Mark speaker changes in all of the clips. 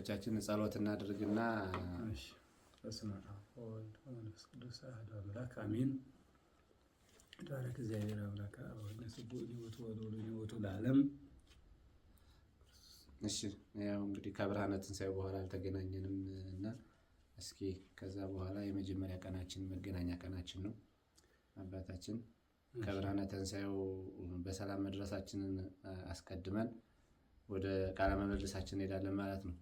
Speaker 1: አባቶቻችን ጸሎት እናድርግና
Speaker 2: በስመ አብ ወወልድ ወመንፈስ ቅዱስ አሐዱ አምላክ አሜን። ተባረክ እግዚአብሔር አምላከ አበዊነ ስቡሕ ሊወቱ ወልዱ ሊወቱ ለዓለም።
Speaker 1: እሺ ያው እንግዲህ ከብርሃነ ትንሣኤው በኋላ አልተገናኘንም እና እስኪ ከዛ በኋላ የመጀመሪያ ቀናችን መገናኛ ቀናችን ነው። አባታችን ከብርሃነ ትንሣኤው በሰላም መድረሳችንን አስቀድመን ወደ ቃለ ምልልሳችን እንሄዳለን ማለት ነው።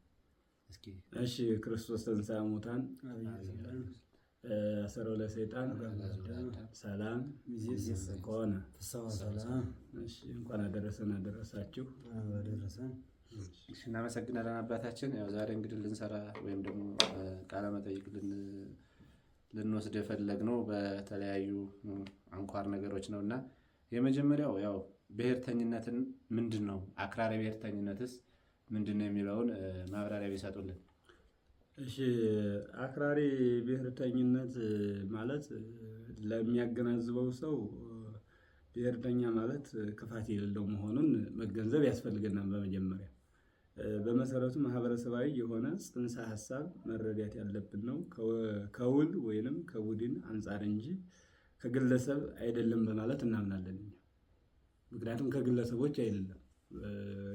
Speaker 2: እሺ ክርስቶስ ተንሥአ እሙታን አሰሮ ለሰይጣን ሰላም ኮነ። እሺ እንኳን አደረሰን አደረሳችሁ።
Speaker 1: እናመሰግናለን አባታችን። ያው ዛሬ እንግዲህ ልንሰራ ወይም ደግሞ ቃለ መጠይቅ ልንወስድ የፈለግነው በተለያዩ አንኳር ነገሮች ነው እና የመጀመሪያው ያው ብሔርተኝነትን ምንድን ነው፣ አክራሪ ብሔርተኝነትስ ምንድን ነው የሚለውን ማብራሪያ ቢሰጡልን።
Speaker 2: እሺ አክራሪ ብሔርተኝነት ማለት ለሚያገናዝበው ሰው ብሔርተኛ ማለት ክፋት የሌለው መሆኑን መገንዘብ ያስፈልገናል። በመጀመሪያ በመሰረቱ ማህበረሰባዊ የሆነ ጽንሰ ሀሳብ መረዳት ያለብን ነው። ከውል ወይንም ከቡድን አንጻር እንጂ ከግለሰብ አይደለም በማለት እናምናለን እኛ። ምክንያቱም ከግለሰቦች አይደለም፣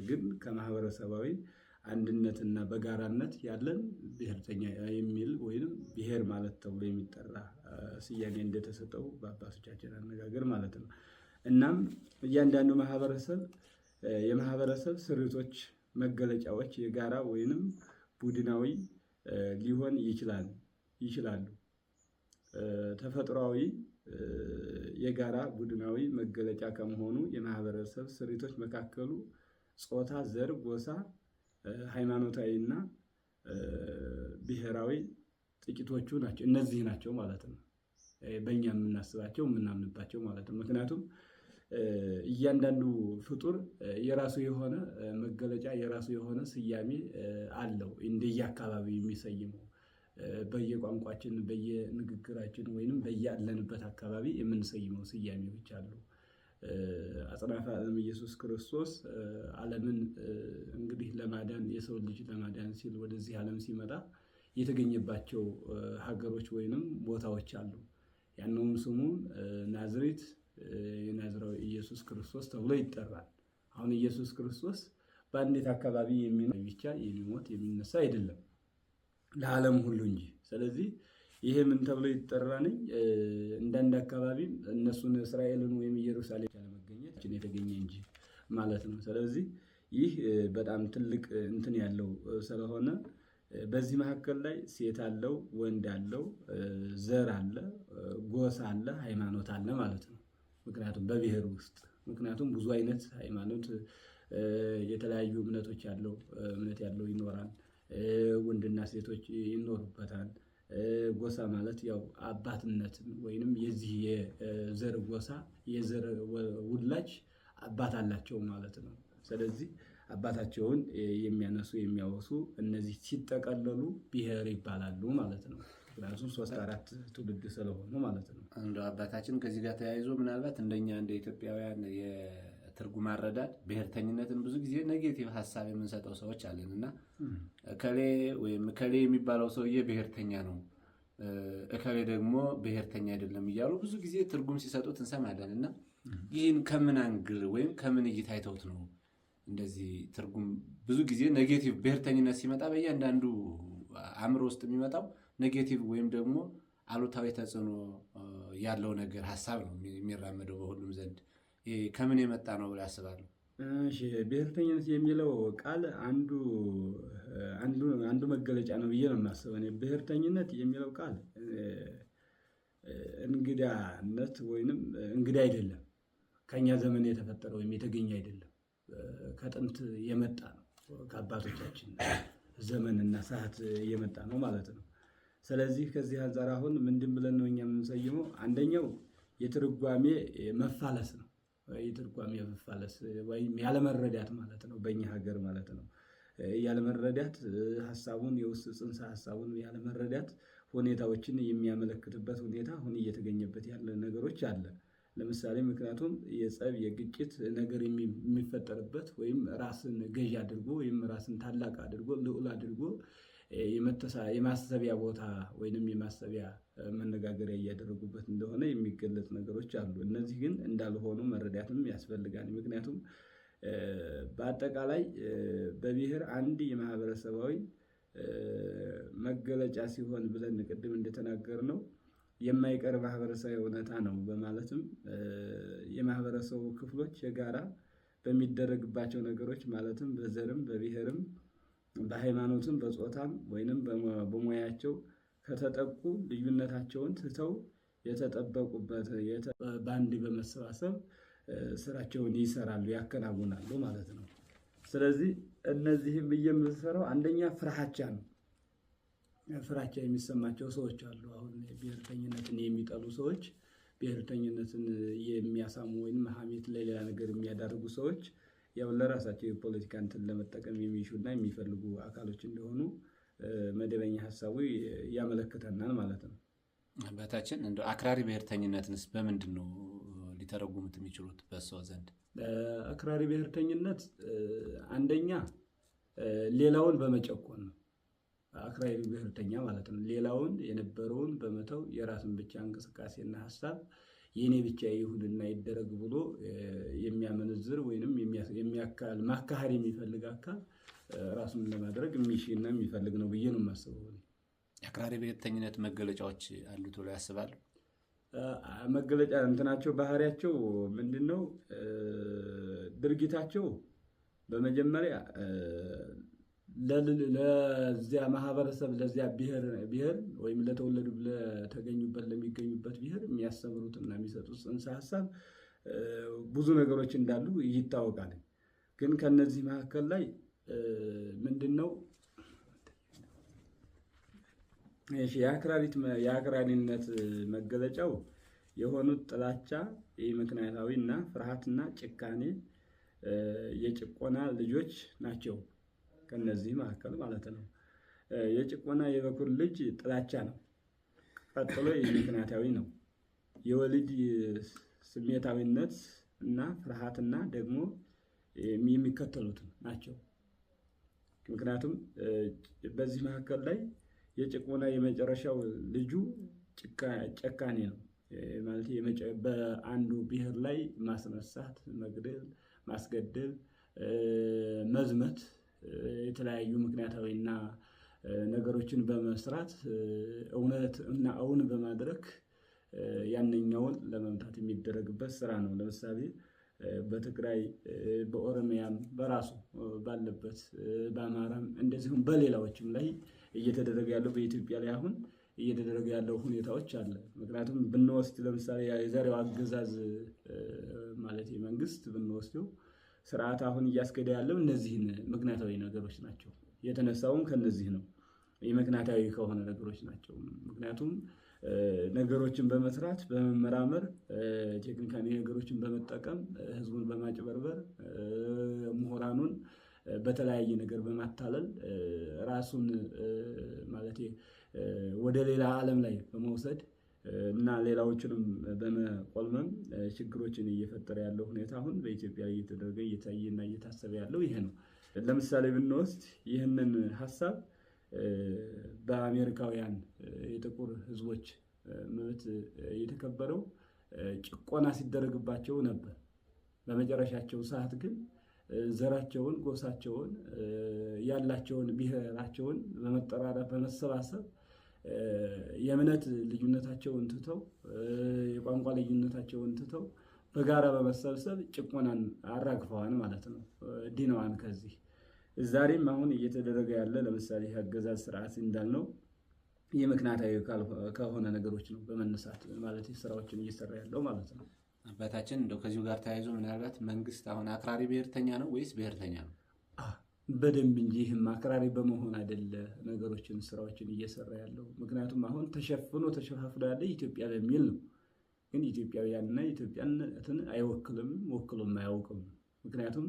Speaker 2: ግን ከማህበረሰባዊ አንድነትና በጋራነት ያለን ብሔርተኛ የሚል ወይንም ብሔር ማለት ተብሎ የሚጠራ ስያሜ እንደተሰጠው በአባቶቻችን አነጋገር ማለት ነው። እናም እያንዳንዱ ማህበረሰብ የማህበረሰብ ስሪቶች፣ መገለጫዎች የጋራ ወይንም ቡድናዊ ሊሆን ይችላሉ። ተፈጥሯዊ የጋራ ቡድናዊ መገለጫ ከመሆኑ የማህበረሰብ ስሪቶች መካከሉ ጾታ፣ ዘር፣ ጎሳ፣ ሃይማኖታዊና ብሔራዊ ጥቂቶቹ ናቸው። እነዚህ ናቸው ማለት ነው፣ በእኛ የምናስባቸው የምናምንባቸው ማለት ነው። ምክንያቱም እያንዳንዱ ፍጡር የራሱ የሆነ መገለጫ የራሱ የሆነ ስያሜ አለው፣ እንደየአካባቢው የሚሰይመው በየቋንቋችን በየንግግራችን ወይንም በያለንበት አካባቢ የምንሰይመው ስያሜዎች አሉ። አጽናፈ ዓለም ኢየሱስ ክርስቶስ ዓለምን እንግዲህ ለማዳን የሰው ልጅ ለማዳን ሲል ወደዚህ ዓለም ሲመጣ የተገኘባቸው ሀገሮች ወይንም ቦታዎች አሉ። ያንንም ስሙን ናዝሬት የናዝራዊ ኢየሱስ ክርስቶስ ተብሎ ይጠራል። አሁን ኢየሱስ ክርስቶስ በአንዲት አካባቢ የሚኖር ብቻ የሚሞት የሚነሳ አይደለም፣ ለዓለም ሁሉ እንጂ። ስለዚህ ይሄ ምን ተብሎ ይጠራል? እንዳንድ አካባቢ እነሱን እስራኤልን ወይም ኢየሩሳሌም ለመገኘት የተገኘ እንጂ ማለት ነው። ስለዚህ ይህ በጣም ትልቅ እንትን ያለው ስለሆነ በዚህ መካከል ላይ ሴት አለው፣ ወንድ አለው፣ ዘር አለ፣ ጎሳ አለ፣ ሃይማኖት አለ ማለት ነው። ምክንያቱም በብሔር ውስጥ ምክንያቱም ብዙ አይነት ሃይማኖት የተለያዩ እምነት ያለው ይኖራል። ወንድና ሴቶች ይኖሩበታል። ጎሳ ማለት ያው አባትነትን ወይንም የዚህ የዘር ጎሳ የዘር ውላጅ አባት አላቸው ማለት ነው። ስለዚህ አባታቸውን የሚያነሱ የሚያወሱ እነዚህ ሲጠቀለሉ ብሔር ይባላሉ ማለት ነው። ምክንያቱም 3-4 ትውልድ ስለሆኑ ማለት ነው።
Speaker 1: እንደው አባታችን ከዚህ ጋር ተያይዞ ምናልባት እንደኛ እንደ ኢትዮጵያውያን ትርጉም አረዳድ ብሔርተኝነትን ብዙ ጊዜ ኔጌቲቭ ሀሳብ የምንሰጠው ሰዎች አለን እና እከሌ ወይም እከሌ የሚባለው ሰውዬ ብሔርተኛ ነው፣ እከሌ ደግሞ ብሔርተኛ አይደለም እያሉ ብዙ ጊዜ ትርጉም ሲሰጡት እንሰማለን። እና ይህን ከምን አንግል ወይም ከምን እይታ አይተውት ነው እንደዚህ ትርጉም? ብዙ ጊዜ ኔጌቲቭ ብሔርተኝነት ሲመጣ በእያንዳንዱ አእምሮ ውስጥ የሚመጣው ኔጌቲቭ ወይም ደግሞ አሉታዊ ተጽዕኖ ያለው ነገር ሀሳብ ነው የሚራመደው በሁሉም ዘንድ። ከምን የመጣ ነው ብለው ያስባሉ?
Speaker 2: እሺ ብሔርተኝነት የሚለው ቃል አንዱ መገለጫ ነው ብዬ ነው የማስበው እኔ። ብሔርተኝነት የሚለው ቃል እንግዳነት ወይንም እንግዳ አይደለም፣ ከኛ ዘመን የተፈጠረ ወይም የተገኘ አይደለም፣ ከጥንት የመጣ ነው፣ ከአባቶቻችን ዘመንና ሰዓት የመጣ ነው ማለት ነው። ስለዚህ ከዚህ አንጻር አሁን ምንድን ብለን ነው እኛ የምንሰይመው? አንደኛው የትርጓሜ መፋለስ ነው። የትርጓሜ መፋለስ ወይም ያለመረዳት ማለት ነው፣ በእኛ ሀገር ማለት ነው። ያለመረዳት ሀሳቡን የውስጥ ጽንሰ ሀሳቡን ያለመረዳት ሁኔታዎችን የሚያመለክትበት ሁኔታ አሁን እየተገኘበት ያለ ነገሮች አለ። ለምሳሌ ምክንያቱም የጸብ የግጭት ነገር የሚፈጠርበት ወይም ራስን ገዥ አድርጎ ወይም ራስን ታላቅ አድርጎ ልዑል አድርጎ የማሰቢያ ቦታ ወይንም የማሰቢያ መነጋገሪያ እያደረጉበት እንደሆነ የሚገለጽ ነገሮች አሉ። እነዚህ ግን እንዳልሆኑ መረዳትም ያስፈልጋል። ምክንያቱም በአጠቃላይ በብሔር አንድ የማህበረሰባዊ መገለጫ ሲሆን ብለን ቅድም እንደተናገርነው የማይቀር ማህበረሰባዊ እውነታ ነው በማለትም የማህበረሰቡ ክፍሎች የጋራ በሚደረግባቸው ነገሮች ማለትም በዘርም በብሔርም በሃይማኖትም በጾታም ወይንም በሙያቸው ከተጠቁ ልዩነታቸውን ትተው የተጠበቁበት በአንድ በመሰባሰብ ስራቸውን ይሰራሉ፣ ያከናውናሉ ማለት ነው። ስለዚህ እነዚህም የምንሰራው አንደኛ ፍርሃቻ ነው። ፍራቻ የሚሰማቸው ሰዎች አሉ። አሁን ብሔርተኝነትን የሚጠሉ ሰዎች፣ ብሔርተኝነትን የሚያሳሙ ወይም ሐሜት ላይ ሌላ ነገር የሚያዳርጉ ሰዎች ያው ለራሳቸው የፖለቲካ እንትን ለመጠቀም የሚሹና የሚፈልጉ አካሎች እንደሆኑ መደበኛ ሀሳቡ ያመለክተናል ማለት ነው።
Speaker 1: በታችን እንደ አክራሪ ብሔርተኝነትንስ በምንድን ነው ሊተረጉሙት የሚችሉት በሰው ዘንድ?
Speaker 2: አክራሪ ብሔርተኝነት አንደኛ ሌላውን በመጨቆን ነው። አክራሪ ብሔርተኛ ማለት ነው ሌላውን የነበረውን በመተው የራስን ብቻ እንቅስቃሴና ሀሳብ የኔ ብቻ ይሁንና ይደረግ ብሎ የሚያመነዝር ወይንም ማካሄድ የሚፈልግ አካል ራሱን ለማድረግ የሚሽና የሚፈልግ ነው ብዬ ነው የማስበው።
Speaker 1: የአክራሪ ብሔርተኝነት መገለጫዎች አሉት ብሎ ያስባሉ?
Speaker 2: መገለጫ እንትናቸው ባህሪያቸው ምንድነው? ድርጊታቸው በመጀመሪያ ለዚያ ማህበረሰብ ለዚያ ብሔር ወይም ለተወለዱ ለተገኙበት ለሚገኙበት ብሔር የሚያስተምሩትና የሚሰጡት ጽንሰ ሀሳብ ብዙ ነገሮች እንዳሉ ይታወቃል። ግን ከነዚህ መካከል ላይ ምንድነው የአክራሪነት መገለጫው የሆኑት ጥላቻ፣ ምክንያታዊና ፍርሃትና ጭካኔ የጭቆና ልጆች ናቸው። ከነዚህ መካከል ማለት ነው የጭቆና የበኩር ልጅ ጥላቻ ነው። ቀጥሎ ምክንያታዊ ነው። የወልድ ስሜታዊነት እና ፍርሃትና ደግሞ የሚከተሉት ናቸው። ምክንያቱም በዚህ መካከል ላይ የጭቆና የመጨረሻው ልጁ ጨካኔ ነው ማለት በአንዱ ብሔር ላይ ማስነሳት፣ መግደል፣ ማስገደል፣ መዝመት የተለያዩ ምክንያታዊና ነገሮችን በመስራት እውነት እና እውን በማድረግ ያንኛውን ለመምታት የሚደረግበት ስራ ነው። ለምሳሌ በትግራይ በኦሮሚያም በራሱ ባለበት በአማራም እንደዚሁም በሌላዎችም ላይ እየተደረገ ያለው በኢትዮጵያ ላይ አሁን እየተደረገ ያለው ሁኔታዎች አለ። ምክንያቱም ብንወስድ ለምሳሌ የዛሬው አገዛዝ ማለት መንግስት ብንወስደው ስርዓት አሁን እያስገደ ያለው እነዚህን ምክንያታዊ ነገሮች ናቸው። የተነሳውም ከነዚህ ነው፣ የምክንያታዊ ከሆነ ነገሮች ናቸው። ምክንያቱም ነገሮችን በመስራት በመመራመር ቴክኒካዊ ነገሮችን በመጠቀም ህዝቡን በማጭበርበር ምሁራኑን በተለያየ ነገር በማታለል ራሱን ማለት ወደ ሌላ ዓለም ላይ በመውሰድ እና ሌላዎችንም በመቆልመም ችግሮችን እየፈጠረ ያለው ሁኔታ አሁን በኢትዮጵያ ላይ እየተደረገ እየታየና እየታሰበ ያለው ይሄ ነው። ለምሳሌ ብንወስድ ይህንን ሀሳብ በአሜሪካውያን የጥቁር ህዝቦች መብት የተከበረው ጭቆና ሲደረግባቸው ነበር። በመጨረሻቸው ሰዓት ግን ዘራቸውን፣ ጎሳቸውን፣ ያላቸውን ብሔራቸውን በመጠራራት በመሰባሰብ የእምነት ልዩነታቸውን ትተው የቋንቋ ልዩነታቸውን ትተው በጋራ በመሰብሰብ ጭቆናን አራግፈዋል ማለት ነው፣ ድነዋል ከዚህ። ዛሬም አሁን እየተደረገ ያለ ለምሳሌ የአገዛዝ ስርዓት እንዳልነው የምክንያታዊ ከሆነ ነገሮች ነው በመነሳት ማለት ስራዎችን እየሰራ ያለው ማለት ነው።
Speaker 1: አባታችን እንደው ከዚሁ ጋር ተያይዞ ምናልባት መንግስት አሁን አክራሪ ብሔርተኛ ነው ወይስ ብሔርተኛ ነው?
Speaker 2: በደንብ እንጂ ይህም አክራሪ በመሆን አይደለ ነገሮችን ስራዎችን እየሰራ ያለው። ምክንያቱም አሁን ተሸፋፍኖ ያለ ኢትዮጵያ በሚል ነው። ግን ኢትዮጵያውያንና ኢትዮጵያነትን አይወክልም፣ ወክሎም አያውቅም። ምክንያቱም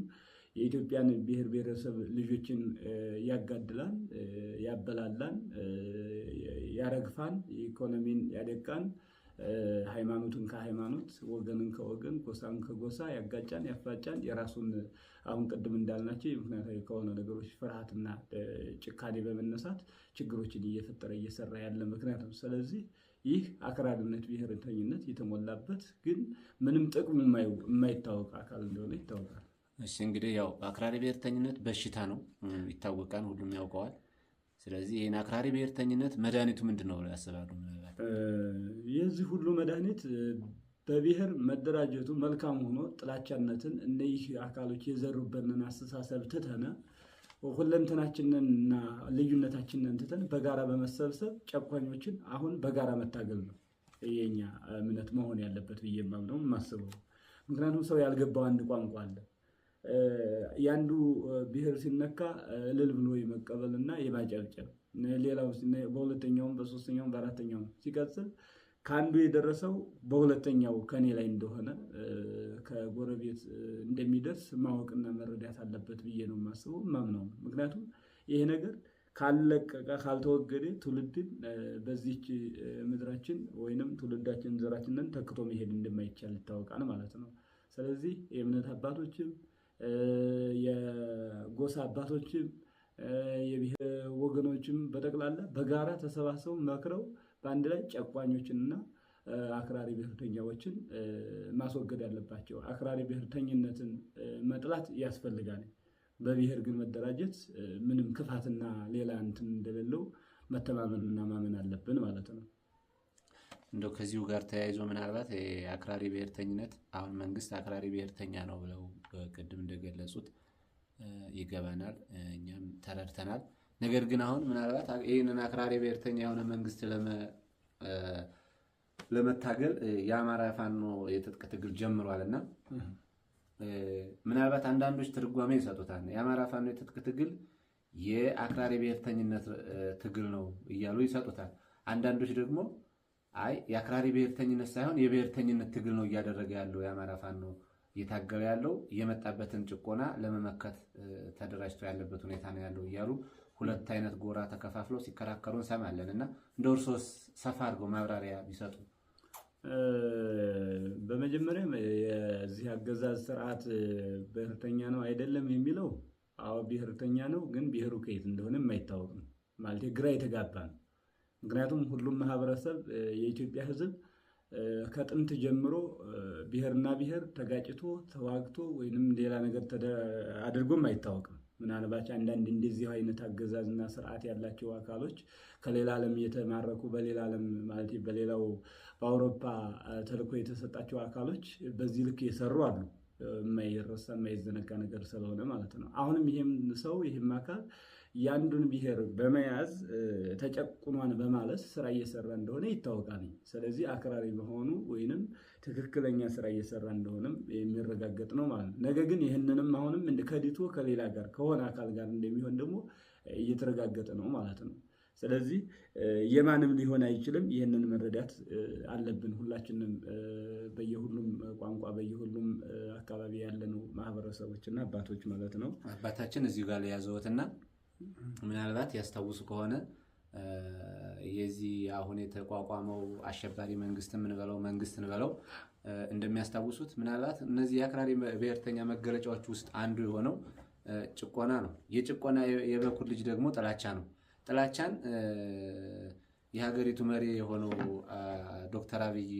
Speaker 2: የኢትዮጵያን ብሔር ብሔረሰብ ልጆችን ያጋድላል፣ ያበላላል፣ ያረግፋል፣ ኢኮኖሚን ያደቃን፣ ሃይማኖትን ከሃይማኖት ወገንን ከወገን ጎሳን ከጎሳ ያጋጫን ያፋጫን የራሱን አሁን ቅድም እንዳልናቸው ምክንያታዊ ከሆነ ነገሮች ፍርሃትና ጭካኔ በመነሳት ችግሮችን እየፈጠረ እየሰራ ያለ ምክንያት ነው። ስለዚህ ይህ አክራሪነት ብሔርተኝነት የተሞላበት ግን ምንም ጥቅሙ የማይታወቅ አካል እንደሆነ ይታወቃል።
Speaker 1: እሺ እንግዲህ ያው አክራሪ ብሔርተኝነት በሽታ ነው ይታወቃል፣ ሁሉም ያውቀዋል። ስለዚህ ይህን አክራሪ ብሔርተኝነት መድኃኒቱ ምንድን ነው ብለው ያስባሉ?
Speaker 2: የዚህ ሁሉ መድኃኒት በብሔር መደራጀቱ መልካም ሆኖ ጥላቻነትን እነዚህ አካሎች የዘሩበንን አስተሳሰብ ትተን ሁለንተናችንንና ልዩነታችንን ትተን በጋራ በመሰብሰብ ጨቋኞችን አሁን በጋራ መታገል ነው የኛ እምነት መሆን ያለበት ብዬ ነው የማስበው። ምክንያቱም ሰው ያልገባው አንድ ቋንቋ አለ። ያንዱ ብሔር ሲነካ እልል ብሎ የመቀበልና የማጨብጨብ፣ ሌላው በሁለተኛውም በሶስተኛውም በአራተኛውም ሲቀጥል ከአንዱ የደረሰው በሁለተኛው ከኔ ላይ እንደሆነ ከጎረቤት እንደሚደርስ ማወቅና መረዳት አለበት ብዬ ነው የማስበው ማምነው። ምክንያቱም ይሄ ነገር ካልለቀቀ ካልተወገደ ትውልድን በዚች ምድራችን ወይንም ትውልዳችን ዘራችንን ተክቶ መሄድ እንደማይቻል ይታወቃል ማለት ነው። ስለዚህ የእምነት አባቶችም የጎሳ አባቶችም የብሔር ወገኖችም በጠቅላላ በጋራ ተሰባስበው መክረው በአንድ ላይ ጨቋኞችንና አክራሪ ብሔርተኛዎችን ማስወገድ ያለባቸው። አክራሪ ብሔርተኝነትን መጥላት ያስፈልጋል። በብሔር ግን መደራጀት ምንም ክፋትና ሌላ እንትን እንደሌለው መተማመንና ማመን አለብን ማለት ነው።
Speaker 1: እንደው ከዚሁ ጋር ተያይዞ ምናልባት አክራሪ ብሔርተኝነት አሁን መንግስት አክራሪ ብሔርተኛ ነው ብለው ቅድም እንደገለጹት ይገባናል፣ እኛም ተረድተናል። ነገር ግን አሁን ምናልባት ይህንን አክራሪ ብሔርተኛ የሆነ መንግስት ለመታገል የአማራ ፋኖ የትጥቅ ትግል ጀምሯል እና ምናልባት አንዳንዶች ትርጓሜ ይሰጡታል። የአማራ ፋኖ የትጥቅ ትግል የአክራሪ ብሔርተኝነት ትግል ነው እያሉ ይሰጡታል። አንዳንዶች ደግሞ አይ የአክራሪ ብሔርተኝነት ሳይሆን የብሔርተኝነት ትግል ነው እያደረገ ያለው የአማራ ፋኖ እየታገለ ያለው የመጣበትን ጭቆና ለመመከት ተደራጅቶ ያለበት ሁኔታ ነው ያለው እያሉ ሁለት አይነት ጎራ ተከፋፍለው ሲከራከሩ እንሰማለን እና እንደ እርሶስ ሰፋ አድርገው ማብራሪያ ቢሰጡ።
Speaker 2: በመጀመሪያ የዚህ አገዛዝ ስርዓት ብሔርተኛ ነው አይደለም የሚለው አዎ ብሔርተኛ ነው፣ ግን ብሔሩ ከየት እንደሆነ የማይታወቅ ነው ማለት ግራ የተጋባ ነው። ምክንያቱም ሁሉም ማህበረሰብ የኢትዮጵያ ሕዝብ ከጥንት ጀምሮ ብሔርና ብሔር ተጋጭቶ ተዋግቶ ወይንም ሌላ ነገር አድርጎም አይታወቅም። ምናልባት አንዳንድ እንደዚህ አይነት አገዛዝና ስርዓት ያላቸው አካሎች ከሌላ ዓለም የተማረኩ በሌላ ዓለም ማለት በሌላው በአውሮፓ ተልኮ የተሰጣቸው አካሎች በዚህ ልክ የሰሩ አሉ። የማይረሳ የማይዘነጋ ነገር ስለሆነ ማለት ነው። አሁንም ይህም አካል ያንዱን ብሔር በመያዝ ተጨቁኗን በማለት ስራ እየሰራ እንደሆነ ይታወቃል። ስለዚህ አክራሪ መሆኑ ወይንም ትክክለኛ ስራ እየሰራ እንደሆነም የሚረጋገጥ ነው ማለት ነው። ነገር ግን ይህንንም አሁንም ከዲቶ ከሌላ ጋር ከሆነ አካል ጋር እንደሚሆን ደግሞ እየተረጋገጠ ነው ማለት ነው። ስለዚህ የማንም ሊሆን አይችልም። ይህንን መረዳት አለብን ሁላችንም፣ በየሁሉም ቋንቋ በየሁሉም አካባቢ ያለነው ማህበረሰቦችና አባቶች ማለት ነው።
Speaker 1: አባታችን እዚሁ ጋር ያዘውትና ምናልባት ያስታውሱ ከሆነ የዚህ አሁን የተቋቋመው አሸባሪ መንግስት እንበለው እንደሚያስታውሱት ምናልባት እነዚህ የአክራሪ ብሔርተኛ መገለጫዎች ውስጥ አንዱ የሆነው ጭቆና ነው። የጭቆና የበኩር ልጅ ደግሞ ጥላቻ ነው። ጥላቻን የሀገሪቱ መሪ የሆነው ዶክተር አብይ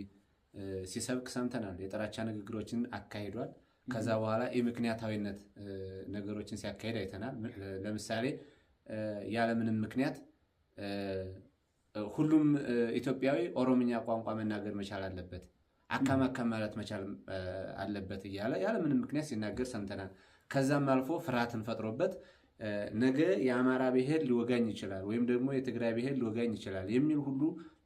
Speaker 1: ሲሰብክ ሰምተናል። የጥላቻ ንግግሮችን አካሂዷል። ከዛ በኋላ የምክንያታዊነት ነገሮችን ሲያካሄድ አይተናል። ለምሳሌ ያለምንም ምክንያት ሁሉም ኢትዮጵያዊ ኦሮምኛ ቋንቋ መናገር መቻል አለበት፣ አካም ማለት መቻል አለበት እያለ ያለምንም ምክንያት ሲናገር ሰምተናል። ከዛም አልፎ ፍርሃትን ፈጥሮበት ነገ የአማራ ብሔር ሊወጋኝ ይችላል ወይም ደግሞ የትግራይ ብሔር ሊወጋኝ ይችላል የሚል ሁሉ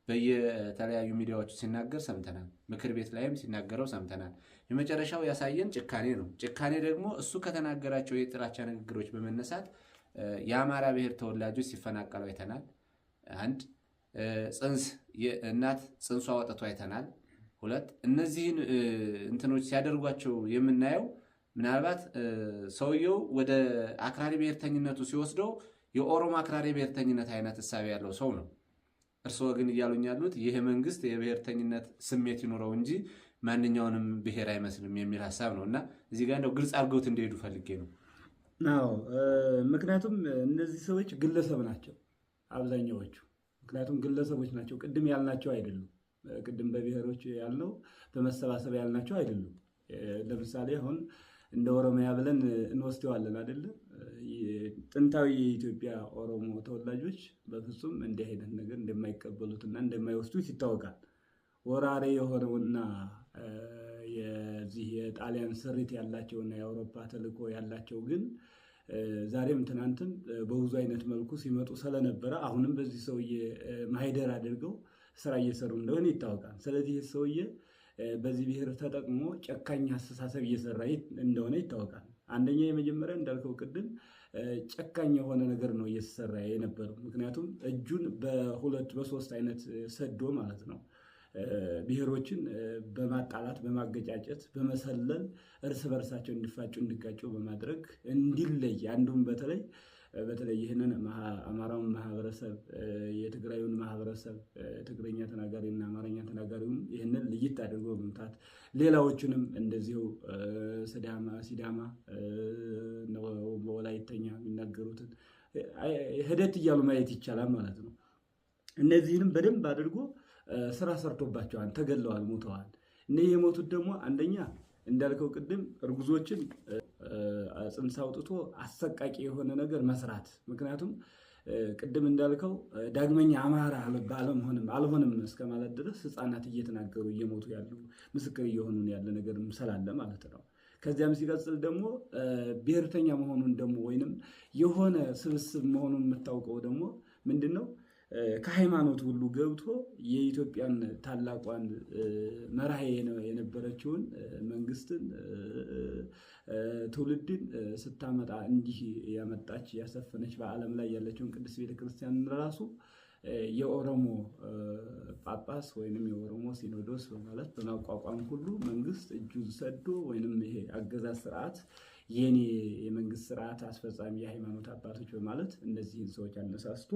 Speaker 1: በየተለያዩ ሚዲያዎች ሲናገር ሰምተናል። ምክር ቤት ላይም ሲናገረው ሰምተናል። የመጨረሻው ያሳየን ጭካኔ ነው። ጭካኔ ደግሞ እሱ ከተናገራቸው የጥላቻ ንግግሮች በመነሳት የአማራ ብሔር ተወላጆች ሲፈናቀሉ አይተናል። አንድ እናት ጽንሷ ወጥቶ አይተናል። ሁለት እነዚህን እንትኖች ሲያደርጓቸው የምናየው ምናልባት ሰውየው ወደ አክራሪ ብሔርተኝነቱ ሲወስደው የኦሮሞ አክራሪ ብሔርተኝነት አይነት እሳቤ ያለው ሰው ነው። እርስዎ ግን እያሉኝ ያሉት ይህ መንግስት የብሔርተኝነት ስሜት ይኑረው እንጂ ማንኛውንም ብሔር አይመስልም የሚል ሀሳብ ነው እና እዚህ ጋር እንደው ግልጽ አድርገውት እንደሄዱ ፈልጌ ነው።
Speaker 2: አዎ ምክንያቱም እነዚህ ሰዎች ግለሰብ ናቸው አብዛኛዎቹ። ምክንያቱም ግለሰቦች ናቸው፣ ቅድም ያልናቸው አይደሉም። ቅድም በብሔሮች ያልነው በመሰባሰብ ያልናቸው አይደሉም። ለምሳሌ አሁን እንደ ኦሮሚያ ብለን እንወስደዋለን አይደለ? ጥንታዊ የኢትዮጵያ ኦሮሞ ተወላጆች በፍጹም እንዲህ አይነት ነገር እንደማይቀበሉትና እንደማይወስዱት ይታወቃል። ወራሪ የሆነውና የዚህ የጣሊያን ስሪት ያላቸውና የአውሮፓ ተልዕኮ ያላቸው ግን ዛሬም ትናንትም በብዙ አይነት መልኩ ሲመጡ ስለነበረ አሁንም በዚህ ሰውዬ ማይደር አድርገው ስራ እየሰሩ እንደሆነ ይታወቃል። ስለዚህ ይህ ሰውዬ በዚህ ብሔር ተጠቅሞ ጨካኝ አስተሳሰብ እየሰራ እንደሆነ ይታወቃል። አንደኛ የመጀመሪያ እንዳልከው ቅድም ጨካኝ የሆነ ነገር ነው እየተሰራ የነበረው። ምክንያቱም እጁን በሁለት በሶስት አይነት ሰዶ ማለት ነው ብሔሮችን በማጣላት በማገጫጨት በመሰለል እርስ በርሳቸው እንዲፋጩ እንዲጋጩ በማድረግ እንዲለይ አንዱም በተለይ ይህንን አማራውን ማህበረሰብ የትግራዩን ማህበረሰብ ትግረኛ ተናጋሪና አማርኛ ተናጋሪውን ይህንን ልይት አድርጎ በመምታት ሌላዎቹንም እንደዚሁ ሲዳማ ወላይተኛ የሚናገሩትን ሂደት እያሉ ማየት ይቻላል ማለት ነው። እነዚህንም በደንብ አድርጎ ስራ ሰርቶባቸዋል፣ ተገለዋል፣ ሞተዋል። እነዚህ የሞቱት ደግሞ አንደኛ እንዳልከው ቅድም እርጉዞችን ጽንስ አውጥቶ አሰቃቂ የሆነ ነገር መስራት። ምክንያቱም ቅድም እንዳልከው ዳግመኛ አማራ አልሆንም እስከ ማለት ድረስ ህፃናት እየተናገሩ እየሞቱ ያሉ ምስክር እየሆኑ ያለ ነገር ስላለ ማለት ነው። ከዚያም ሲቀጥል ደግሞ ብሔርተኛ መሆኑን ደግሞ ወይንም የሆነ ስብስብ መሆኑን የምታውቀው ደግሞ ምንድን ነው? ከሃይማኖት ሁሉ ገብቶ የኢትዮጵያን ታላቋን መራሄ የነበረችውን መንግስትን ትውልድን ስታመጣ እንዲህ ያመጣች ያሰፈነች በዓለም ላይ ያለችውን ቅድስት ቤተክርስቲያን ራሱ የኦሮሞ ጳጳስ ወይንም የኦሮሞ ሲኖዶስ በማለት በማቋቋም ሁሉ መንግስት እጁን ሰዶ ወይንም ይሄ አገዛዝ ስርዓት የኔ የመንግስት ስርዓት አስፈጻሚ የሃይማኖት አባቶች በማለት እነዚህን ሰዎች አነሳስቶ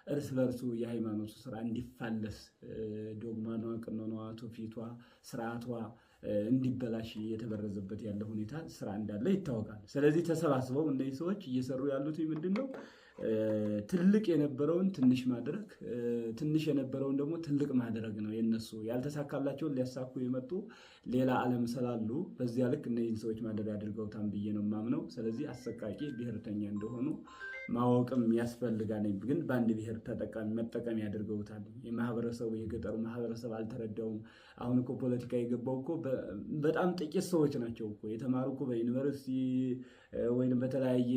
Speaker 2: እርስ በርሱ የሃይማኖቱ ስራ እንዲፋለስ ዶግማኗ፣ ቅኖኗ፣ ትውፊቷ፣ ስርዓቷ እንዲበላሽ እየተበረዘበት ያለ ሁኔታ ስራ እንዳለ ይታወቃል። ስለዚህ ተሰባስበው እነዚህ ሰዎች እየሰሩ ያሉት ምንድን ነው? ትልቅ የነበረውን ትንሽ ማድረግ፣ ትንሽ የነበረውን ደግሞ ትልቅ ማድረግ ነው። የነሱ ያልተሳካላቸውን ሊያሳኩ የመጡ ሌላ ዓለም ስላሉ በዚያ ልክ እነዚህን ሰዎች ማድረግ አድርገውታል ብዬ ነው የማምነው። ስለዚህ አሰቃቂ ብሔርተኛ እንደሆኑ ማወቅም ያስፈልጋል። ግን በአንድ ብሔር መጠቀም ያደርገውታል። የማህበረሰቡ የገጠሩ ማህበረሰብ አልተረዳውም። አሁን እኮ ፖለቲካ የገባው እኮ በጣም ጥቂት ሰዎች ናቸው እኮ የተማሩ እኮ በዩኒቨርሲቲ ወይም በተለያየ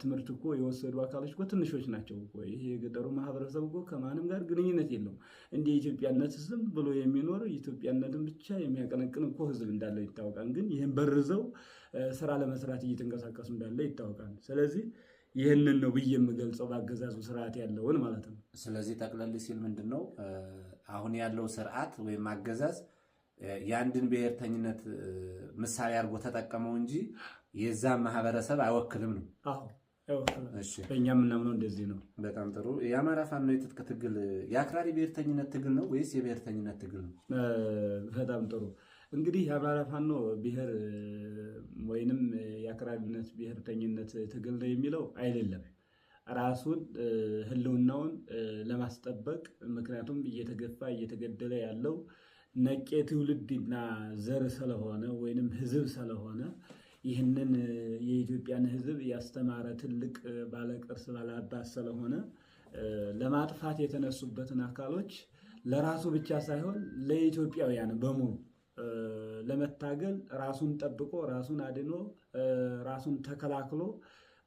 Speaker 2: ትምህርት እኮ የወሰዱ አካሎች እኮ ትንሾች ናቸው እኮ። ይሄ የገጠሩ ማህበረሰብ እኮ ከማንም ጋር ግንኙነት የለውም። እንደ ኢትዮጵያነት ዝም ብሎ የሚኖር ኢትዮጵያነትን ብቻ የሚያቀነቅን እኮ ህዝብ እንዳለ ይታወቃል። ግን ይህን በርዘው ስራ ለመስራት እየተንቀሳቀሱ እንዳለ ይታወቃል። ስለዚህ ይህንን ነው ብዬ የምገልጸው በአገዛዙ ስርዓት ያለውን ማለት ነው።
Speaker 1: ስለዚህ ጠቅለል ሲል ምንድን ነው አሁን ያለው ስርዓት ወይም አገዛዝ የአንድን ብሔርተኝነት ምሳሌ አድርጎ ተጠቀመው እንጂ የዛን ማህበረሰብ አይወክልም ነው።
Speaker 2: በእኛ የምናምነው እንደዚህ ነው።
Speaker 1: በጣም ጥሩ። የአማራ ፋኖ የትጥቅ ትግል የአክራሪ ብሔርተኝነት ትግል ነው ወይስ የብሔርተኝነት ትግል ነው?
Speaker 2: በጣም ጥሩ። እንግዲህ የአማራ ፋኖ ብሔር ወይንም የአክራሪነት ብሔርተኝነት ትግል ነው የሚለው አይደለም። ራሱን ህልውናውን ለማስጠበቅ ምክንያቱም እየተገፋ እየተገደለ ያለው ነቄ ትውልድና ዘር ስለሆነ ወይንም ህዝብ ስለሆነ ይህንን የኢትዮጵያን ህዝብ ያስተማረ ትልቅ ባለቅርስ ባለአባት ስለሆነ ለማጥፋት የተነሱበትን አካሎች ለራሱ ብቻ ሳይሆን ለኢትዮጵያውያን በሙሉ ለመታገል ራሱን ጠብቆ ራሱን አድኖ ራሱን ተከላክሎ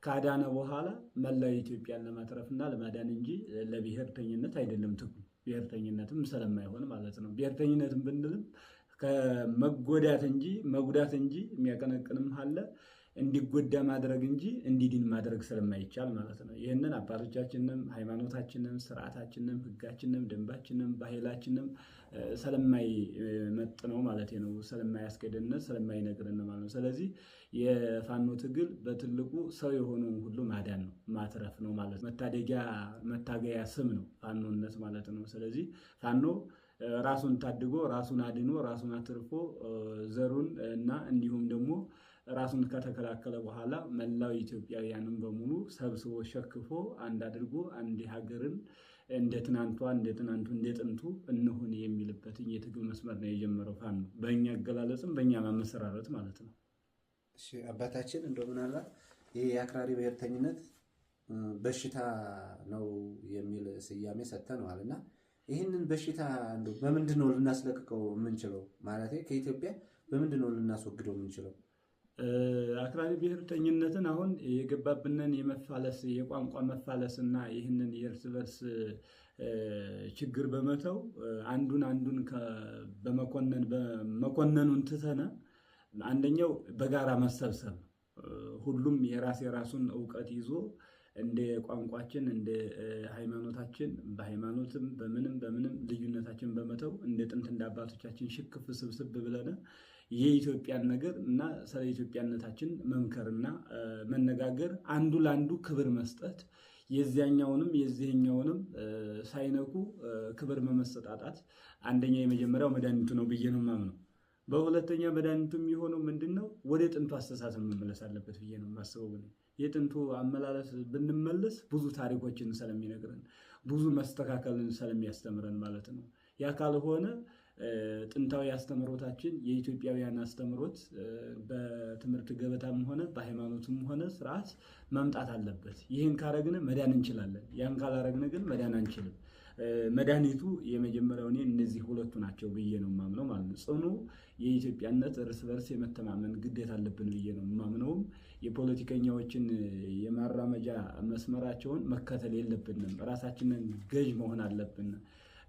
Speaker 2: ካዳነ በኋላ መላው ኢትዮጵያን ለማትረፍና ለማዳን እንጂ ለብሔርተኝነት አይደለም ትግሉ። ብሔርተኝነትም ስለማይሆን ማለት ነው። ብሔርተኝነትም ብንልም ከመጎዳት እንጂ መጉዳት እንጂ የሚያቀነቅንም አለ። እንዲጎዳ ማድረግ እንጂ እንዲድን ማድረግ ስለማይቻል ማለት ነው። ይህንን አባቶቻችንም ሃይማኖታችንም ስርዓታችንም ህጋችንም ደንባችንም ባህላችንም ስለማይመጥነው ማለት ነው፣ ስለማያስገድን ስለማይነግረን ማለት ነው። ስለዚህ የፋኖ ትግል በትልቁ ሰው የሆነውን ሁሉ ማዳን ነው፣ ማትረፍ ነው ማለት ነው። መታገያ ስም ነው ፋኖነት ማለት ነው። ስለዚህ ፋኖ ራሱን ታድጎ ራሱን አድኖ ራሱን አትርፎ ዘሩን እና እንዲሁም ደግሞ ራሱን ከተከላከለ በኋላ መላው ኢትዮጵያውያንን በሙሉ ሰብስቦ ሸክፎ አንድ አድርጎ አንድ ሀገርን እንደ ትናንቱ እንደ ጥንቱ እንሁን የሚልበትን የትግል መስመር ነው የጀመረው ፋኖ፣ በእኛ አገላለጽም በእኛ ማመሰራረት ማለት ነው።
Speaker 1: እሺ አባታችን እንደው ምናልባት ይህ የአክራሪ ብሔርተኝነት በሽታ ነው የሚል ስያሜ ሰጥተነዋል እና ይህንን በሽታ እንደው በምንድን ነው ልናስለቅቀው የምንችለው? ማለት ከኢትዮጵያ በምንድን ነው ልናስወግደው የምንችለው?
Speaker 2: አክራሪ ብሔርተኝነትን አሁን የገባብንን የመፋለስ የቋንቋ መፋለስ እና ይህንን የእርስ በርስ ችግር በመተው አንዱን በመኮነኑን ትተነ አንደኛው በጋራ መሰብሰብ፣ ሁሉም የራሱን እውቀት ይዞ እንደ ቋንቋችን እንደ ሃይማኖታችን በሃይማኖትም በምንም ልዩነታችን በመተው እንደ ጥንት እንደ አባቶቻችን ሽክፍ ስብስብ ብለን የኢትዮጵያን ነገር እና ስለ ኢትዮጵያነታችን መምከርና መነጋገር፣ አንዱ ለአንዱ ክብር መስጠት፣ የዚያኛውንም የዚህኛውንም ሳይነኩ ክብር መመሰጣጣት አንደኛ የመጀመሪያው መድኃኒቱ ነው ብዬ ነው የማምነው። በሁለተኛ መድኃኒቱ የሚሆነው ምንድን ነው? ወደ ጥንቱ አስተሳሰብ መመለስ አለበት ብዬ ነው የማስበው። የጥንቱ አመላለስ ብንመለስ ብዙ ታሪኮችን ስለሚነግረን ብዙ መስተካከልን ስለሚያስተምረን ማለት ነው። ያ ካልሆነ ጥንታዊ አስተምሮታችን የኢትዮጵያውያን አስተምሮት በትምህርት ገበታም ሆነ በሃይማኖትም ሆነ ስርዓት መምጣት አለበት። ይህን ካረግን መዳን እንችላለን። ያን ካላረግን ግን መዳን አንችልም። መድኃኒቱ የመጀመሪያው እነዚህ ሁለቱ ናቸው ብዬ ነው የማምነው ማለት ነው። ጽኑ የኢትዮጵያነት እርስ በርስ የመተማመን ግዴታ አለብን ብዬ ነው የማምነውም። የፖለቲከኛዎችን የማራመጃ መስመራቸውን መከተል የለብንም። ራሳችንን ገዥ መሆን አለብን።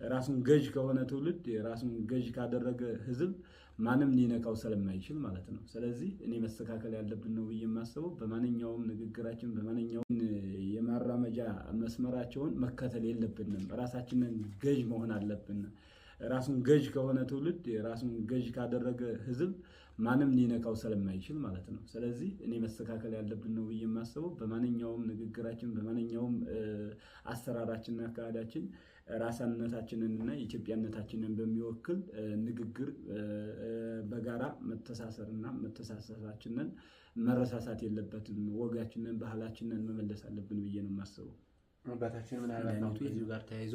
Speaker 2: ራሱን ገዥ ከሆነ ትውልድ ራሱን ገዥ ካደረገ ህዝብ ማንም ሊነካው ስለማይችል ማለት ነው። ስለዚህ እኔ መስተካከል ያለብን ነው ብዬ የማስበው በማንኛውም ንግግራችን በማንኛውም የማራመጃ መስመራቸውን መከተል የለብንም። ራሳችንን ገዥ መሆን አለብን። ራሱን ገዥ ከሆነ ትውልድ ራሱን ገዥ ካደረገ ህዝብ ማንም ሊነካው ስለማይችል ማለት ነው። ስለዚህ እኔ መስተካከል ያለብን ነው ብዬ የማስበው በማንኛውም ንግግራችን በማንኛውም አሰራራችንና አካሄዳችን ራሳነታችንንና ኢትዮጵያነታችንን በሚወክል ንግግር በጋራ መተሳሰርና መተሳሰባችንን መረሳሳት የለበትም። ወጋችንን ባህላችንን መመለስ አለብን ብዬ ነው የማስበው።
Speaker 1: አባታችን ምናልባት ከዚሁ ጋር ተያይዞ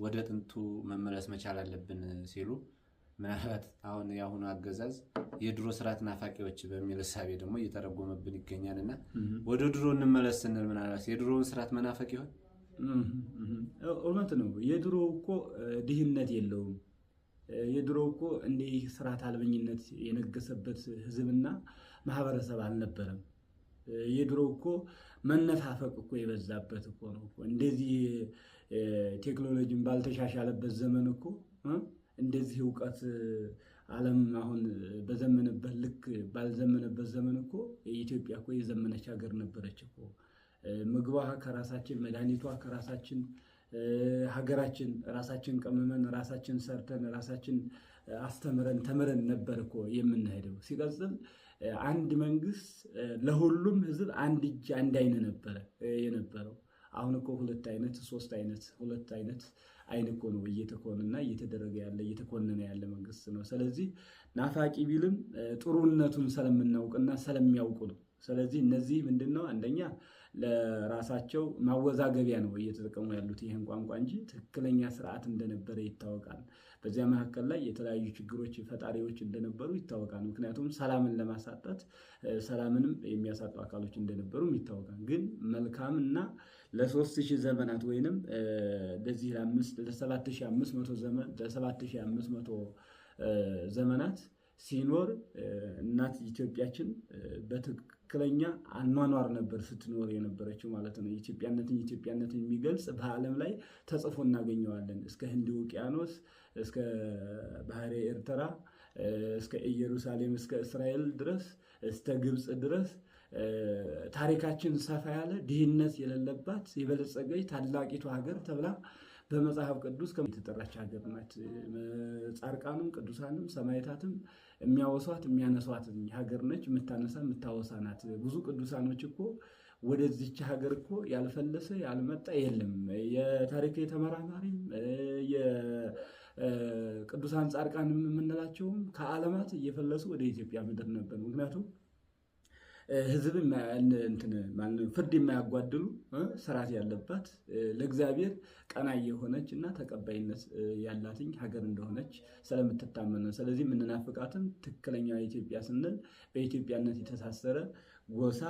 Speaker 1: ወደ ጥንቱ መመለስ መቻል አለብን ሲሉ ምናልባት አሁን የአሁኑ አገዛዝ የድሮ ስርዓት ናፋቂዎች በሚል እሳቤ ደግሞ እየተረጎመብን ይገኛልና ወደ ድሮ እንመለስ ስንል ምናልባት የድሮውን ስርዓት መናፈቅ ይሆን?
Speaker 2: እውነት ነው። የድሮ እኮ ድህነት የለውም። የድሮ እኮ እንደ ስርዓት አልበኝነት የነገሰበት ህዝብና ማህበረሰብ አልነበረም። የድሮ እኮ መነፋፈቅ እኮ የበዛበት እኮ ነው። እንደዚህ ቴክኖሎጂን ባልተሻሻለበት ዘመን እኮ እንደዚህ እውቀት ዓለም አሁን በዘመነበት ልክ ባልዘመነበት ዘመን እኮ ኢትዮጵያ እኮ የዘመነች ሀገር ነበረች እኮ። ምግቧ ከራሳችን፣ መድኃኒቷ ከራሳችን፣ ሀገራችን ራሳችን ቀምመን ራሳችን ሰርተን ራሳችን አስተምረን ተምረን ነበር እኮ የምንሄደው። ሲቀጥል አንድ መንግስት ለሁሉም ህዝብ አንድ እጅ አንድ አይን ነበረ የነበረው። አሁን እኮ ሁለት አይነት ሶስት አይነት ሁለት አይነት አይን እኮ ነው እየተኮነና እየተደረገ ያለ እየተኮነነ ያለ መንግስት ነው። ስለዚህ ናፋቂ ቢልም ጥሩነቱን ስለምናውቅና ስለሚያውቁ ነው። ስለዚህ እነዚህ ምንድነው አንደኛ ለራሳቸው ማወዛገቢያ ነው እየተጠቀሙ ያሉት ይህን ቋንቋ እንጂ ትክክለኛ ስርዓት እንደነበረ ይታወቃል። በዚያ መካከል ላይ የተለያዩ ችግሮች ፈጣሪዎች እንደነበሩ ይታወቃል። ምክንያቱም ሰላምን ለማሳጣት ሰላምንም የሚያሳጡ አካሎች እንደነበሩም ይታወቃል። ግን መልካምና ለ3000 ዘመናት ወይንም ለዚህ ለ7500 ዘመናት ሲኖር እናት ኢትዮጵያችን በትክክለኛ አኗኗር ነበር ስትኖር የነበረችው ማለት ነው። ኢትዮጵያነትን የሚገልጽ በዓለም ላይ ተጽፎ እናገኘዋለን። እስከ ህንድ ውቅያኖስ፣ እስከ ባህረ ኤርትራ፣ እስከ ኢየሩሳሌም፣ እስከ እስራኤል ድረስ እስከ ግብፅ ድረስ ታሪካችን ሰፋ ያለ ድህነት የሌለባት የበለጸገች ታላቂቱ ሀገር ተብላ በመጽሐፍ ቅዱስ የተጠራች ሀገር ናት። ጻድቃንም ቅዱሳንም ሰማዕታትም የሚያወሷት የሚያነሷት ሀገር ነች። የምታነሳ የምታወሳ ናት። ብዙ ቅዱሳኖች እኮ ወደዚች ሀገር እኮ ያልፈለሰ ያልመጣ የለም። የታሪክ ተመራማሪም የቅዱሳን ጻድቃንም የምንላቸውም ከዓለማት እየፈለሱ ወደ ኢትዮጵያ ምድር ነበር። ምክንያቱም ህዝብ ፍርድ የማያጓድሉ ስርዓት ያለባት ለእግዚአብሔር ቀናኢ የሆነች እና ተቀባይነት ያላትኝ ሀገር እንደሆነች ስለምትታመን ነው። ስለዚህ የምንናፍቃትም ትክክለኛ ኢትዮጵያ ስንል በኢትዮጵያነት የተሳሰረ ጎሳ፣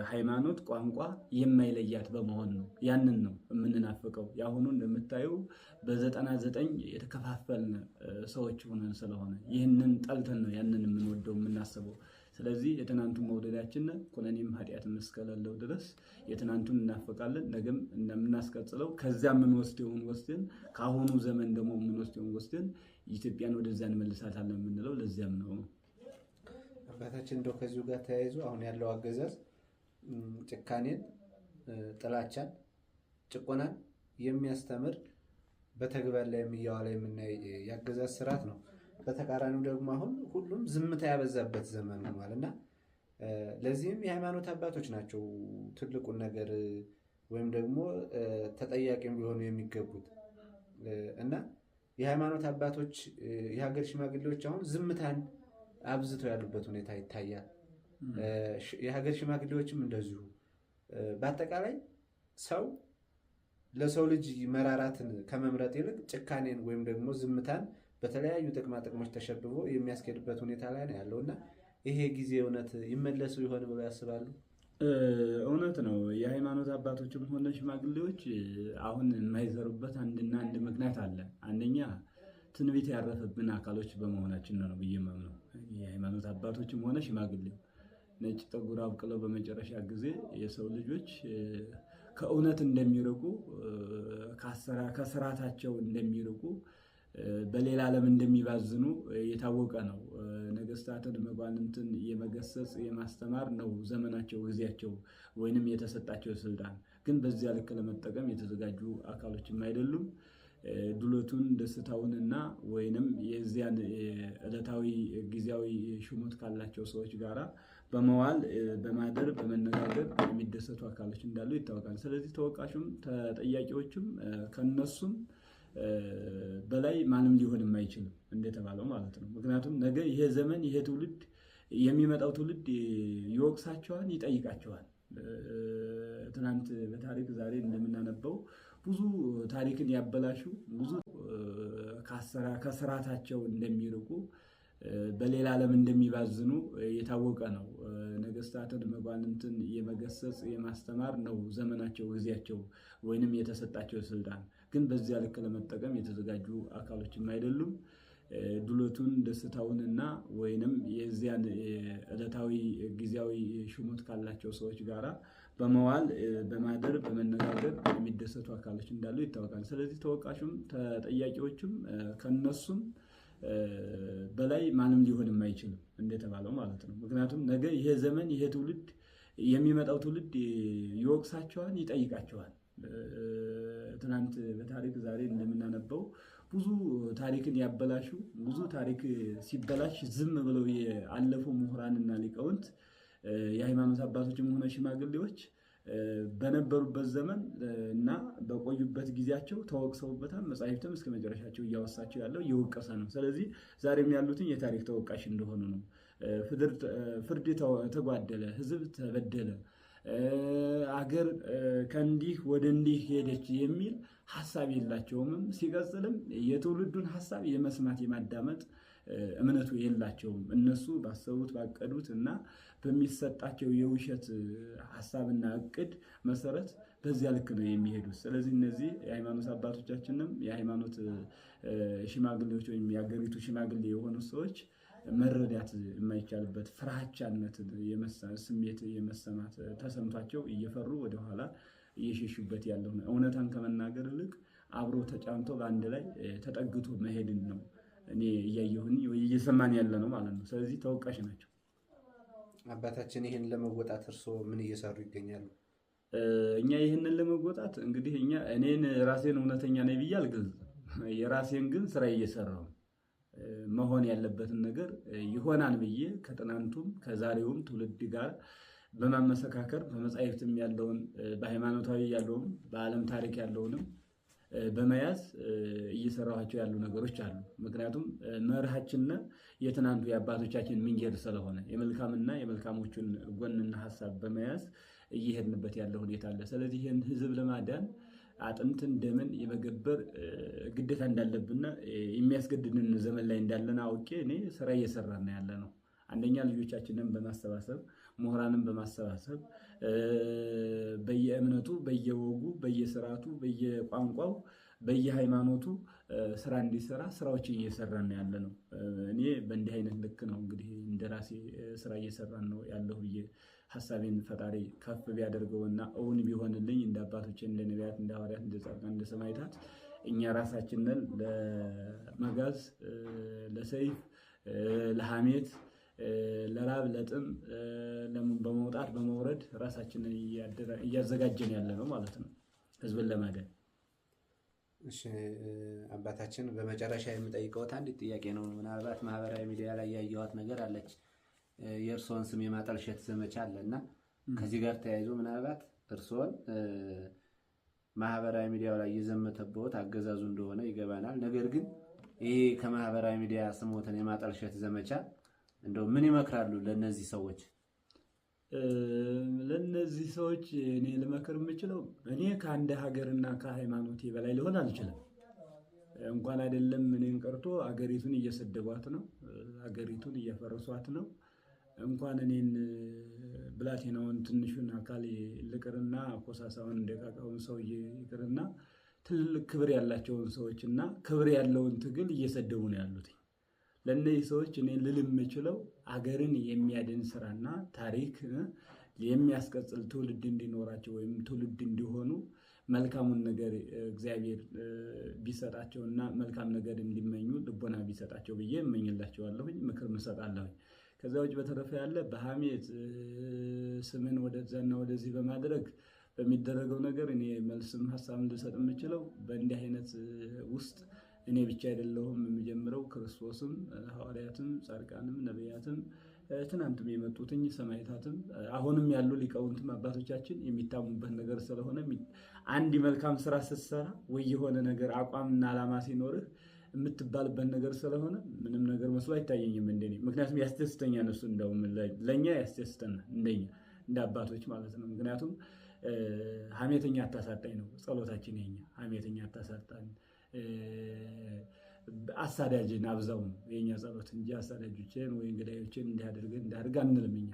Speaker 2: ሃይማኖት፣ ቋንቋ የማይለያት በመሆን ነው። ያንን ነው የምንናፍቀው። የአሁኑ እንደምታዩ በ99 የተከፋፈልን ሰዎች ሆነን ስለሆነ ይህንን ጠልተን ነው ያንን የምንወደው የምናስበው። ስለዚህ የትናንቱን መውደዳችን ኩነኔም ኃጢአትም እስከሌለው ድረስ የትናንቱን እናፈቃለን። ነገም እንደምናስቀጥለው ከዚያ የምንወስደውን ወስደን ከአሁኑ ዘመን ደግሞ የምንወስደውን ወስደን ኢትዮጵያን ወደዚያ እንመልሳታለን የምንለው ለዚያም ነው።
Speaker 1: አባታችን እንደው ከዚሁ ጋር ተያይዞ አሁን ያለው አገዛዝ ጭካኔን፣ ጥላቻን፣ ጭቆናን የሚያስተምር በተግባር ላይ እያዋለ የምናይ የአገዛዝ ስርዓት ነው። በተቃራኒው ደግሞ አሁን ሁሉም ዝምታ ያበዛበት ዘመን ሆኗል እና ለዚህም የሃይማኖት አባቶች ናቸው ትልቁን ነገር ወይም ደግሞ ተጠያቂም ሊሆኑ የሚገቡት እና የሃይማኖት አባቶች የሀገር ሽማግሌዎች አሁን ዝምታን አብዝተው ያሉበት ሁኔታ ይታያል። የሀገር ሽማግሌዎችም እንደዚሁ በአጠቃላይ ሰው ለሰው ልጅ መራራትን ከመምረጥ ይልቅ ጭካኔን ወይም ደግሞ ዝምታን በተለያዩ ጥቅማ ጥቅሞች ተሸብቦ የሚያስኬድበት ሁኔታ ላይ ነው ያለው እና ይሄ ጊዜ እውነት ይመለሱ ይሆን ብለው ያስባሉ?
Speaker 2: እውነት ነው። የሃይማኖት አባቶችም ሆነ ሽማግሌዎች አሁን የማይዘሩበት አንድና አንድ ምክንያት አለ። አንደኛ ትንቢት ያረፈብን አካሎች በመሆናችን ነው ብዬ የማምነው። የሃይማኖት አባቶችም ሆነ ሽማግሌው ነጭ ጠጉር አብቅለው በመጨረሻ ጊዜ የሰው ልጆች ከእውነት እንደሚርቁ ከስርዓታቸው እንደሚርቁ በሌላ ዓለም እንደሚባዝኑ የታወቀ ነው። ነገስታትን መኳንንትን የመገሰጽ የማስተማር ነው ዘመናቸው፣ ጊዜያቸው ወይንም የተሰጣቸው ስልጣን። ግን በዚያ ልክ ለመጠቀም የተዘጋጁ አካሎችም አይደሉም። ድሎቱን ደስታውንና ወይንም የዚያን ዕለታዊ ጊዜያዊ ሹመት ካላቸው ሰዎች ጋራ በመዋል በማደር በመነጋገር የሚደሰቱ አካሎች እንዳሉ ይታወቃል። ስለዚህ ተወቃሹም ተጠያቂዎችም ከነሱም በላይ ማንም ሊሆን የማይችልም እንደተባለው ማለት ነው። ምክንያቱም ነገ ይሄ ዘመን ይሄ ትውልድ የሚመጣው ትውልድ ይወቅሳቸዋል፣ ይጠይቃቸዋል። ትናንት በታሪክ ዛሬ እንደምናነበው ብዙ ታሪክን ያበላሹ ብዙ ከስርዓታቸው እንደሚርቁ በሌላ ዓለም እንደሚባዝኑ የታወቀ ነው። ነገስታትን መኳንንትን የመገሰጽ የማስተማር ነው ዘመናቸው፣ ጊዜያቸው ወይንም የተሰጣቸው ስልጣን። ግን በዚያ ልክ ለመጠቀም የተዘጋጁ አካሎችም አይደሉም። ድሎቱን ደስታውንና ወይንም የዚያን ዕለታዊ ጊዜያዊ ሹመት ካላቸው ሰዎች ጋራ በመዋል በማደር በመነጋገር የሚደሰቱ አካሎች እንዳሉ ይታወቃል። ስለዚህ ተወቃሹም ተጠያቂዎችም ከነሱም በላይ ማንም ሊሆን የማይችልም እንደተባለው ማለት ነው። ምክንያቱም ነገ ይሄ ዘመን ይሄ ትውልድ የሚመጣው ትውልድ ይወቅሳቸዋል፣ ይጠይቃቸዋል። ትናንት በታሪክ ዛሬ እንደምናነበው ብዙ ታሪክን ያበላሹ ብዙ ታሪክ ሲበላሽ ዝም ብለው ያለፉ ምሁራንና ሊቃውንት የሃይማኖት አባቶችም ሆነ ሽማግሌዎች በነበሩበት ዘመን እና በቆዩበት ጊዜያቸው ተወቅሰውበታል። መጻሕፍትም እስከ መጨረሻቸው እያወሳቸው ያለው እየወቀሰ ነው። ስለዚህ ዛሬም ያሉትን የታሪክ ተወቃሽ እንደሆኑ ነው። ፍርድ ተጓደለ፣ ሕዝብ ተበደለ፣ አገር ከእንዲህ ወደ እንዲህ ሄደች የሚል ሀሳብ የላቸውም። ሲቀጥልም የትውልዱን ሀሳብ የመስማት የማዳመጥ እምነቱ የላቸውም። እነሱ ባሰቡት ባቀዱት እና በሚሰጣቸው የውሸት ሀሳብና እቅድ መሰረት በዚያ ልክ ነው የሚሄዱት። ስለዚህ እነዚህ የሃይማኖት አባቶቻችንም የሃይማኖት ሽማግሌዎች ወይም የአገሪቱ ሽማግሌ የሆኑ ሰዎች መረዳት የማይቻልበት ፍራቻነት ስሜት የመሰማት ተሰምቷቸው እየፈሩ ወደኋላ እየሸሹበት ያለው እውነታን ከመናገር ይልቅ አብሮ ተጫምቶ በአንድ ላይ ተጠግቶ መሄድን ነው እኔ እያየሁኝ ወይ እየሰማን ያለ ነው ማለት ነው። ስለዚህ ተወቃሽ ናቸው።
Speaker 1: አባታችን ይህን ለመወጣት እርስዎ ምን እየሰሩ ይገኛሉ?
Speaker 2: እኛ ይህንን ለመወጣት እንግዲህ እኔን ራሴን እውነተኛ ነኝ ብዬ አልገልጽም። የራሴን ግን ስራ እየሰራሁ መሆን ያለበትን ነገር ይሆናል ብዬ ከትናንቱም ከዛሬውም ትውልድ ጋር በማመሰካከር በመጻሕፍትም ያለውን በሃይማኖታዊ ያለውን በዓለም ታሪክ ያለውንም በመያዝ እየሰራኋቸው ያሉ ነገሮች አሉ። ምክንያቱም መርሃችን የትናንቱ የአባቶቻችን መንገድ ስለሆነ የመልካምና የመልካሞቹን ጎንና ሀሳብ በመያዝ እየሄድንበት ያለ ሁኔታ አለ። ስለዚህ ይህን ህዝብ ለማዳን አጥንትን ደምን የመገበር ግዴታ እንዳለብንና የሚያስገድድን ዘመን ላይ እንዳለን አውቄ እኔ ስራ እየሰራን ያለ ነው። አንደኛ ልጆቻችንን በማሰባሰብ ምሁራንን በማሰባሰብ በየእምነቱ በየወጉ በየስርዓቱ በየቋንቋው በየሃይማኖቱ ስራ እንዲሰራ ስራዎችን እየሰራን ያለ ነው። እኔ በእንዲህ አይነት ልክ ነው እንግዲህ እንደራሴ ስራ እየሰራን ነው ያለሁ ብዬ ሀሳቤን ፈጣሪ ከፍ ቢያደርገውና እውን ቢሆንልኝ እንደ አባቶች እንደ ነቢያት እንደ ሐዋርያት እንደ ጻድቃን እንደ ሰማዕታት እኛ ራሳችንን ለመጋዝ ለሰይፍ ለሐሜት ለራብ ለጥም በመውጣት በመውረድ ራሳችንን እያዘጋጀን ያለ ነው ማለት ነው ህዝብን ለማዳን።
Speaker 1: እሺ አባታችን በመጨረሻ የምጠይቀውት አንድ ጥያቄ ነው። ምናልባት ማህበራዊ ሚዲያ ላይ ያየኋት ነገር አለች፣ የእርስዎን ስም የማጠልሸት ዘመቻ አለ እና ከዚህ ጋር ተያይዞ ምናልባት እርስዎን ማህበራዊ ሚዲያው ላይ የዘመተበት አገዛዙ እንደሆነ ይገባናል። ነገር ግን ይሄ ከማህበራዊ ሚዲያ ስሞትን የማጠልሸት ዘመቻ እንደው ምን ይመክራሉ ለነዚህ ሰዎች?
Speaker 2: ለነዚህ ሰዎች እኔ ልመክር የምችለው እኔ ከአንድ ሀገርና ከሃይማኖቴ በላይ ሊሆን አልችልም። እንኳን አይደለም እኔን ቀርቶ አገሪቱን እየሰደቧት ነው፣ አገሪቱን እያፈረሷት ነው። እንኳን እኔን ብላቴናውን ትንሹን አካል ልቅርና ኮሳሳውን ደቃቃውን ሰው ይቅርና ትልቅ ክብር ያላቸውን ሰዎችና ክብር ያለውን ትግል እየሰደቡ ነው ያሉት። ለእነዚህ ሰዎች እኔ ልል የምችለው አገርን የሚያድን ስራና ታሪክ የሚያስቀጥል ትውልድ እንዲኖራቸው ወይም ትውልድ እንዲሆኑ መልካሙን ነገር እግዚአብሔር ቢሰጣቸውና መልካም ነገር እንዲመኙ ልቦና ቢሰጣቸው ብዬ እመኝላቸዋለሁኝ፣ ምክር እሰጣለሁኝ። ከዛ ውጭ በተረፈ ያለ በሐሜት ስምን ወደዛና ወደዚህ በማድረግ በሚደረገው ነገር እኔ መልስም ሀሳብም ልሰጥ የምችለው በእንዲህ አይነት ውስጥ እኔ ብቻ አይደለሁም የሚጀምረው ክርስቶስም ሐዋርያትም ጻድቃንም ነቢያትም ትናንትም የመጡትኝ ሰማዕታትም አሁንም ያሉ ሊቃውንትም አባቶቻችን የሚታሙበት ነገር ስለሆነ አንድ መልካም ስራ ስትሰራ ወይ የሆነ ነገር አቋምና ዓላማ ሲኖርህ የምትባልበት ነገር ስለሆነ ምንም ነገር መስሎ አይታየኝም እንደኔ። ምክንያቱም ያስደስተኛል እሱ፣ እንደውም ለእኛ ያስደስተናል እንደኛ እንደ አባቶች ማለት ነው። ምክንያቱም ሐሜተኛ አታሳጣኝ ነው ጸሎታችን የኛ። ሐሜተኛ አታሳጣን አሳዳጅን አብዛው ነው የኛ ጸሎት እንጂ አሳዳጆችን ወይ እንግዳዮችን እንዲያደርግ አንልም። እኛ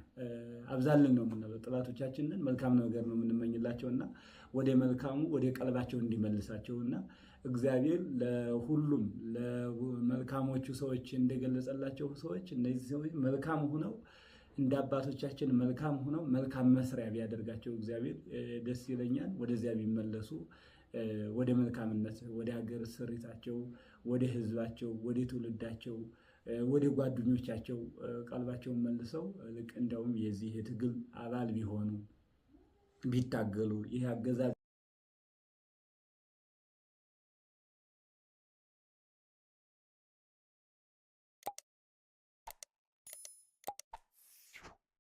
Speaker 2: አብዛልን ነው የምንለው። ጥላቶቻችንን መልካም ነገር ነው የምንመኝላቸውና ወደ መልካሙ ወደ ቀልባቸው እንዲመልሳቸውና እግዚአብሔር ለሁሉም ለመልካሞቹ ሰዎች እንደገለጸላቸው ሰዎች እነዚህ ሰዎች መልካም ሆነው እንደ አባቶቻችን መልካም ሆነው መልካም መስሪያ ቢያደርጋቸው እግዚአብሔር ደስ ይለኛል። ወደዚያ ቢመለሱ ወደ መልካምነት ወደ ሀገር ስሪታቸው ወደ ህዝባቸው ወደ ትውልዳቸው ወደ ጓደኞቻቸው ቀልባቸውን መልሰው ልክ እንደውም የዚህ የትግል አባል ቢሆኑ ቢታገሉ ይህ አገዛዝ